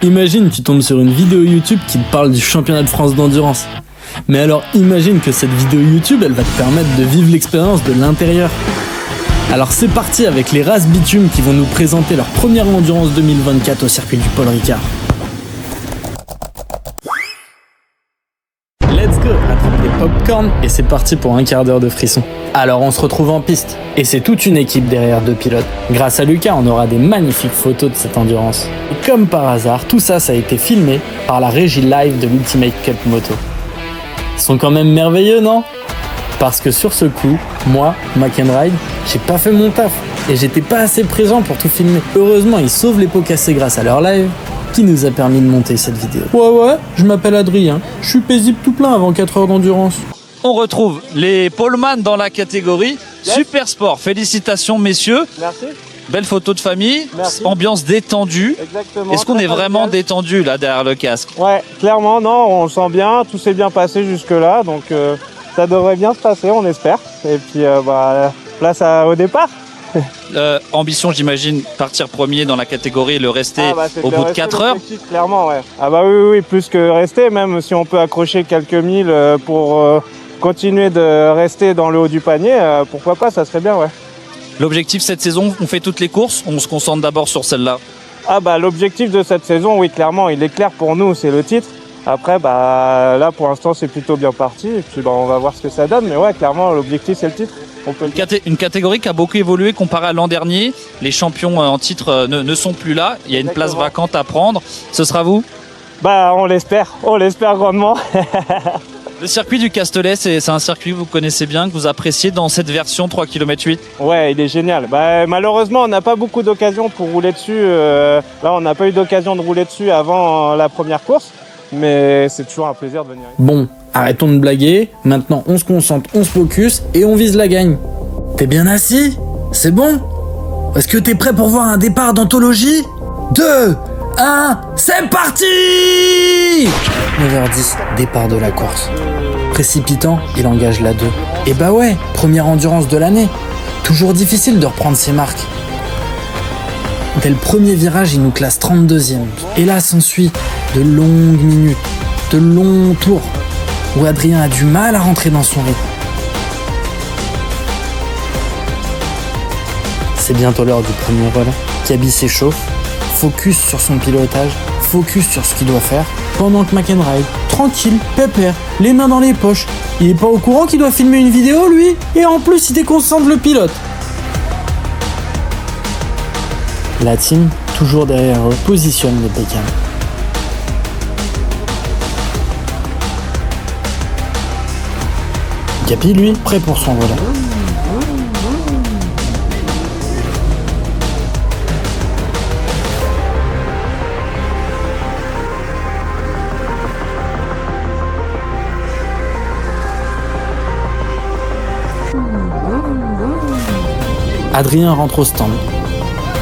Imagine tu tombes sur une vidéo YouTube qui te parle du championnat de France d'endurance. Mais alors imagine que cette vidéo YouTube, elle va te permettre de vivre l'expérience de l'intérieur. Alors c'est parti avec les Races Bitume qui vont nous présenter leur première endurance 2024 au circuit du Paul Ricard. Let's go, attrape des popcorn et c'est parti pour un quart d'heure de frisson. Alors on se retrouve en piste et c'est toute une équipe derrière deux pilotes. Grâce à Lucas, on aura des magnifiques photos de cette endurance. Et comme par hasard, tout ça a été filmé par la régie live de l'Ultimate Cup Moto. Ils sont quand même merveilleux, non ? Parce que sur ce coup, moi, McEnride, j'ai pas fait mon taf et j'étais pas assez présent pour tout filmer. Heureusement, ils sauvent les pots cassés grâce à leur live qui nous a permis de monter cette vidéo. Ouais, je m'appelle Adrien, je suis paisible tout plein avant 4 heures d'endurance. On retrouve les poleman dans la catégorie Super Sport. Félicitations messieurs. Merci. Belle photo de famille, merci. Ambiance détendue. Exactement. Est-ce qu'on est vraiment détendu là derrière le casque? Ouais, clairement, non, on le sent bien, tout s'est bien passé jusque-là, donc ça devrait bien se passer, on espère. Et puis place au départ. Ambition, j'imagine, partir premier dans la catégorie et le rester au bout de 4 heures. Clairement, ouais. Ah bah oui, plus que rester, même si on peut accrocher quelques milles pour continuer de rester dans le haut du panier, pourquoi pas, ça serait bien, ouais. L'objectif cette saison, on fait toutes les courses, on se concentre d'abord sur celle-là. Ah bah l'objectif de cette saison, oui, clairement, il est clair pour nous, c'est le titre. Après, là pour l'instant c'est plutôt bien parti, et puis on va voir ce que ça donne, mais ouais, clairement l'objectif c'est le titre. Une catégorie qui a beaucoup évolué comparé à l'an dernier. Les champions en titre ne sont plus là. Il y a une place vacante à prendre. Ce sera vous ? Bah on l'espère grandement. Le circuit du Castellet, c'est un circuit que vous connaissez bien, que vous appréciez dans cette version 3 km 8. Ouais, il est génial. Malheureusement, on n'a pas beaucoup d'occasions pour rouler dessus. Là, on n'a pas eu d'occasion de rouler dessus avant la première course. Mais c'est toujours un plaisir de venir. Bon, arrêtons de blaguer. Maintenant, on se concentre, on se focus et on vise la gagne. T'es bien assis ? C'est bon ? Est-ce que t'es prêt pour voir un départ d'anthologie ? 2, 1, c'est parti ! 9h10, départ de la course. Précipitant, il engage la 2. Et bah ouais, première endurance de l'année. Toujours difficile de reprendre ses marques. Dès le premier virage, il nous classe 32e. Et là s'ensuit de longues minutes, de longs tours, où Adrien a du mal à rentrer dans son rythme. C'est bientôt l'heure du premier relais. Kaby s'échauffe, focus sur son pilotage, focus sur ce qu'il doit faire, pendant que McEnride, tranquille, pépère, les mains dans les poches, il est pas au courant qu'il doit filmer une vidéo lui, et en plus il déconcentre le pilote. La team, toujours derrière eux, positionne les bécanes. Kaby, lui, prêt pour son relais. Adrien rentre au stand,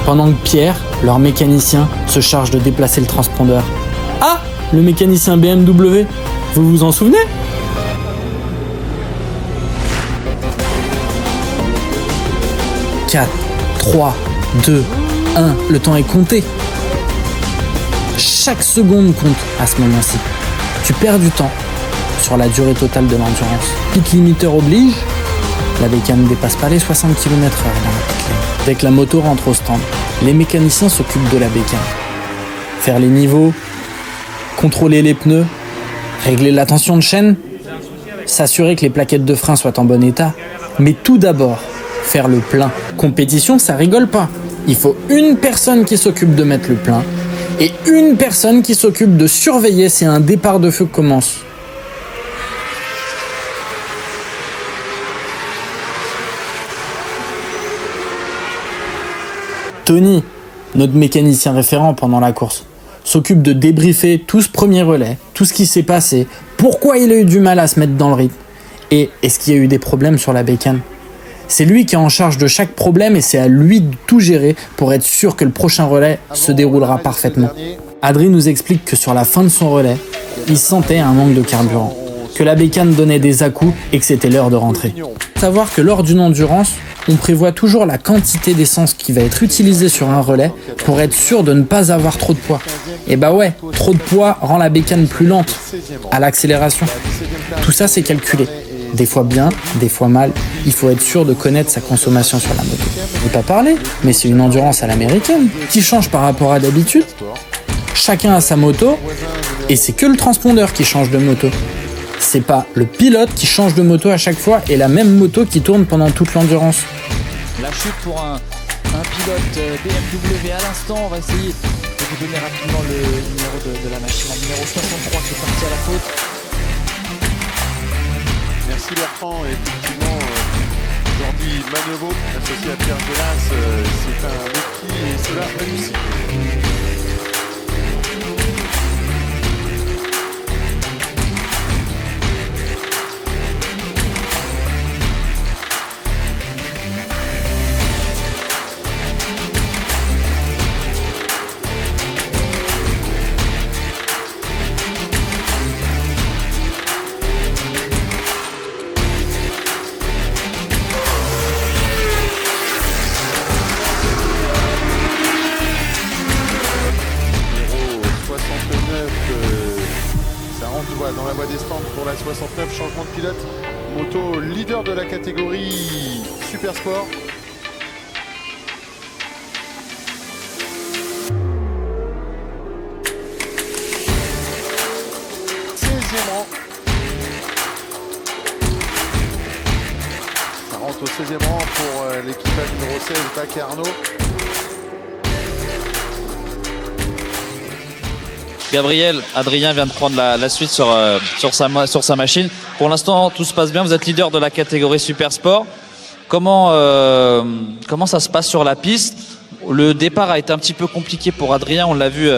pendant que Pierre, leur mécanicien, se charge de déplacer le transpondeur. Ah, le mécanicien BMW, vous vous en souvenez ? « 4, 3, 2, 1, le temps est compté. Chaque seconde compte à ce moment-ci. Tu perds du temps sur la durée totale de l'endurance. Pit limiteur oblige, la bécane ne dépasse pas les 60 km/h dans la pit lane. Dès que la moto rentre au stand, les mécaniciens s'occupent de la bécane. Faire les niveaux, contrôler les pneus, régler la tension de chaîne, s'assurer que les plaquettes de frein soient en bon état. Mais tout d'abord, faire le plein. Compétition, ça rigole pas. Il faut une personne qui s'occupe de mettre le plein et une personne qui s'occupe de surveiller si un départ de feu commence. Tony, notre mécanicien référent pendant la course, s'occupe de débriefer tout ce premier relais, tout ce qui s'est passé, pourquoi il a eu du mal à se mettre dans le rythme et est-ce qu'il y a eu des problèmes sur la bécane. C'est lui qui est en charge de chaque problème et c'est à lui de tout gérer pour être sûr que le prochain relais se déroulera parfaitement. Adrien nous explique que sur la fin de son relais, il sentait un manque de carburant, que la bécane donnait des à-coups et que c'était l'heure de rentrer. Savoir que lors d'une endurance, On prévoit toujours la quantité d'essence qui va être utilisée sur un relais pour être sûr de ne pas avoir trop de poids. Et bah ouais, trop de poids rend la bécane plus lente à l'accélération. Tout ça c'est calculé. Des fois bien, des fois mal. Il faut être sûr de connaître sa consommation sur la moto. Je n'ai pas parlé, mais c'est une endurance à l'américaine qui change par rapport à d'habitude. Chacun a sa moto et c'est que le transpondeur qui change de moto. C'est pas le pilote qui change de moto à chaque fois et la même moto qui tourne pendant toute l'endurance. La chute pour un pilote BMW à l'instant. On va essayer de vous donner rapidement le numéro de la machine. Le numéro 63 qui est parti à la faute. Merci Bertrand. Et effectivement, Jordi Maneuveau, associé à Pierre Gélas, c'est un rookie et cela réussit. Dans la voie des stands pour la 69, changement de pilote, moto leader de la catégorie Super Sport. Rang. Ça rentre au 16e rang pour l'équipage numéro 16, Bac et Arnaud. Gabriel, Adrien vient de prendre la suite sur sa machine. Pour l'instant, tout se passe bien. Vous êtes leader de la catégorie Super Sport. Comment ça se passe sur la piste? Le départ a été un petit peu compliqué pour Adrien. On l'a vu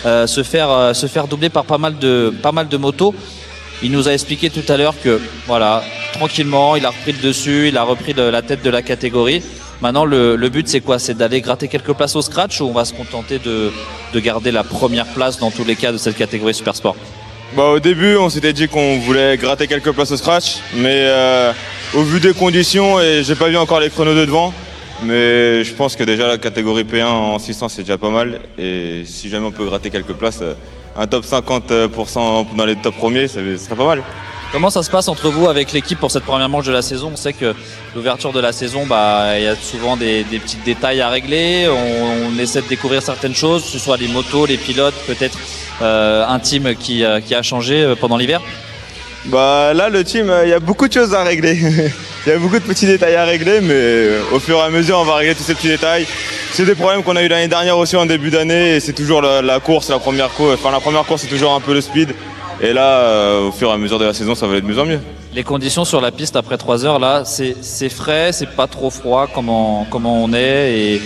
se faire doubler par pas mal de motos. Il nous a expliqué tout à l'heure que voilà, tranquillement, il a repris le dessus, il a repris la tête de la catégorie. Maintenant, le but, c'est quoi? C'est d'aller gratter quelques places au scratch ou on va se contenter de garder la première place dans tous les cas de cette catégorie Super Sport? Au début, on s'était dit qu'on voulait gratter quelques places au scratch, mais au vu des conditions, et j'ai pas vu encore les chronos de devant, mais je pense que déjà la catégorie P1 en 600, c'est déjà pas mal. Et si jamais on peut gratter quelques places, un top 50% dans les top premiers, ça serait pas mal. Comment ça se passe entre vous avec l'équipe pour cette première manche de la saison? On sait que l'ouverture de la saison, il y a souvent des petits détails à régler. On essaie de découvrir certaines choses, que ce soit les motos, les pilotes, peut-être un team qui a changé pendant l'hiver. Là, le team, il y a beaucoup de choses à régler. Il y a beaucoup de petits détails à régler, mais au fur et à mesure, on va régler tous ces petits détails. C'est des problèmes qu'on a eu l'année dernière aussi en début d'année, et c'est toujours la course, la première course. Enfin, la première course, c'est toujours un peu le speed. Et là, au fur et à mesure de la saison, ça va aller de mieux en mieux. Les conditions sur la piste après 3 heures, là, c'est frais, c'est pas trop froid, comment on est, et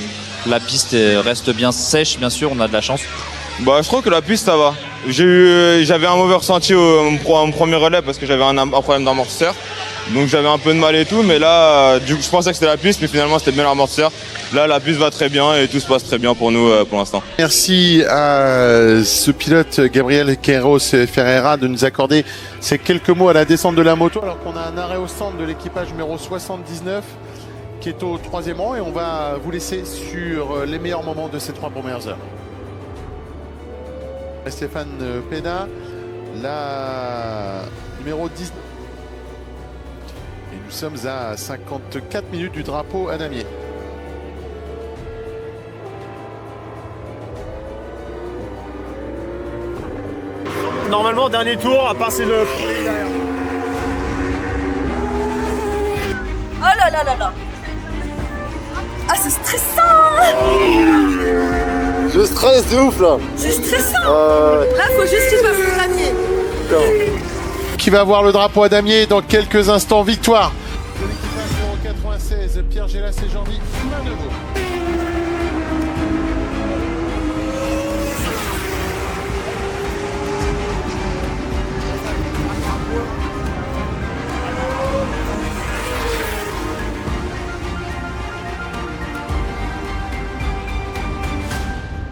la piste reste bien sèche, bien sûr, on a de la chance. Je trouve que la piste, ça va. J'avais un mauvais ressenti au premier relais parce que j'avais un problème d'amortisseur. Donc j'avais un peu de mal et tout, mais là, je pensais que c'était la piste, mais finalement c'était bien l'amortisseur. Là, la piste va très bien et tout se passe très bien pour nous pour l'instant. Merci à ce pilote Gabriel Queiroz Ferreira de nous accorder ces quelques mots à la descente de la moto, alors qu'on a un arrêt au stand de l'équipage numéro 79 qui est au 3e rang, et on va vous laisser sur les meilleurs moments de ces 3 premières heures. Stéphane Pena, la numéro 19. Et nous sommes à 54 minutes du drapeau à damier. Normalement, dernier tour, à part c'est le... Oh là là là là. Ah, c'est stressant. Je stresse de ouf là. C'est stressant. Là, faut juste qu'il passe le damier. Qui va avoir le drapeau à damier dans quelques instants. Victoire de l'équipage numéro 96, Pierre Gélas et Jean-Mi Maneuveau.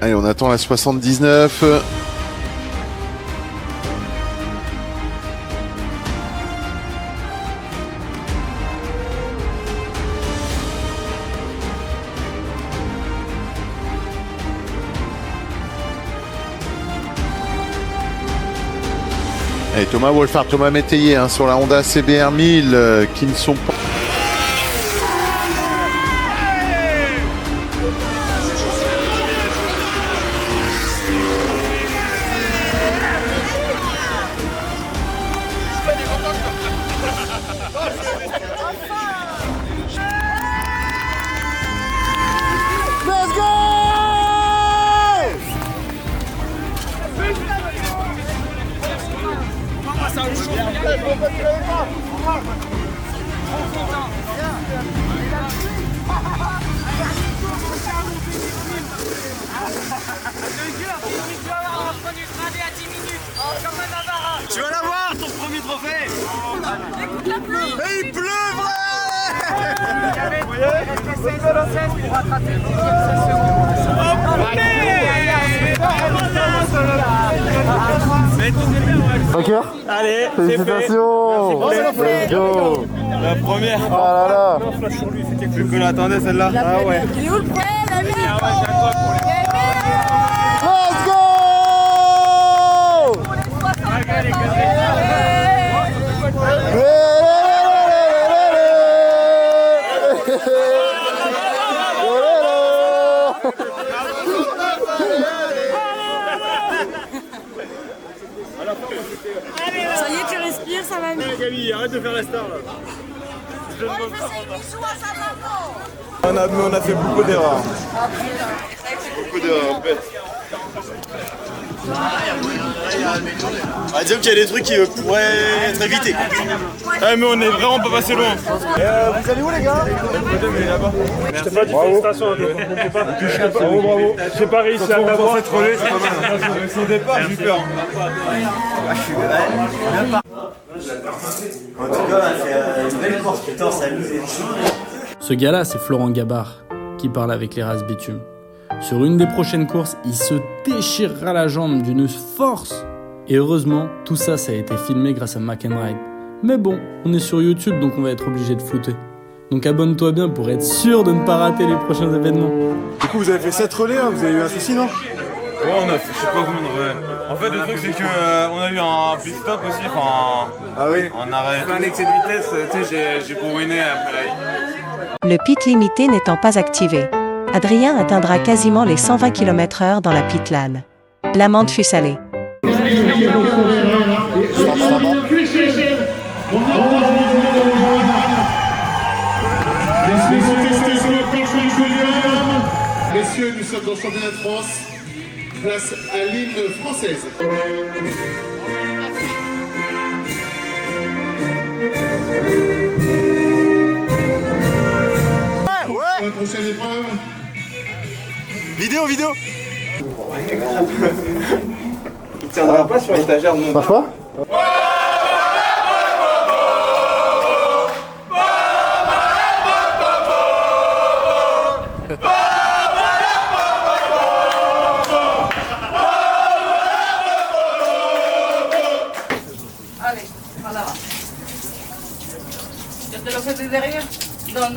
Allez, on attend la 79. Et Thomas Wolfhard, Thomas Métayer hein, sur la Honda CBR 1000 qui ne sont pas... Tu vas l'avoir ton premier trophée. Et il pleut Vainqueur. Allez, Félicitations. Let's go. La première. Ah là là. Plus que l'attendait celle-là. Ah ouais. Il est où le prêt, la merde? Let's go. Ça y est, tu respires, ça va mieux. Gabi, arrête de faire la star là. On a fait beaucoup d'erreurs. Beaucoup d'erreurs, bête. Disons qu'il y a des trucs qui pourraient être évités. Ouais, mais on est vraiment pas passé loin. Vous allez où les gars? Je t'ai pas dit félicitations à toi. Bravo, bravo. J'ai pas réussi à l'avoir. Cette relais, c'est pas mal. Son départ, j'ai eu peur. En tout cas, on a fait une belle course, putain, on s'est amusé. Ce gars-là, c'est Florent Gabard, qui parle avec les races bitume. Sur une des prochaines courses, il se déchirera la jambe d'une force. Et heureusement, tout ça, ça a été filmé grâce à McEnride. Mais bon, on est sur YouTube, donc on va être obligé de flouter. Donc abonne-toi bien pour être sûr de ne pas rater les prochains événements. Du coup, vous avez fait 7 relais, hein, vous avez eu un souci, non? Ouais, on a fait, je sais pas combien de relais. En fait, le truc, c'est que on a eu un pit stop aussi, enfin. Ah oui. En arrêt. Un excès de vitesse, tu sais, j'ai bourriné après la ligne. Le pit limité n'étant pas activé, Adrien atteindra quasiment les 120 km/h dans la pit lane. L'amende fut salée. Messieurs, nous sommes dans le championnat de France, place à l'hymne française. La prochaine épreuve. Vidéo. Il tiendra pas sur l'étagère non. Marche pas? Allez, voilà. Je te le fais de derrière? Non.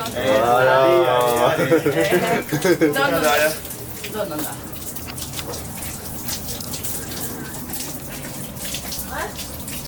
Voilà. Non.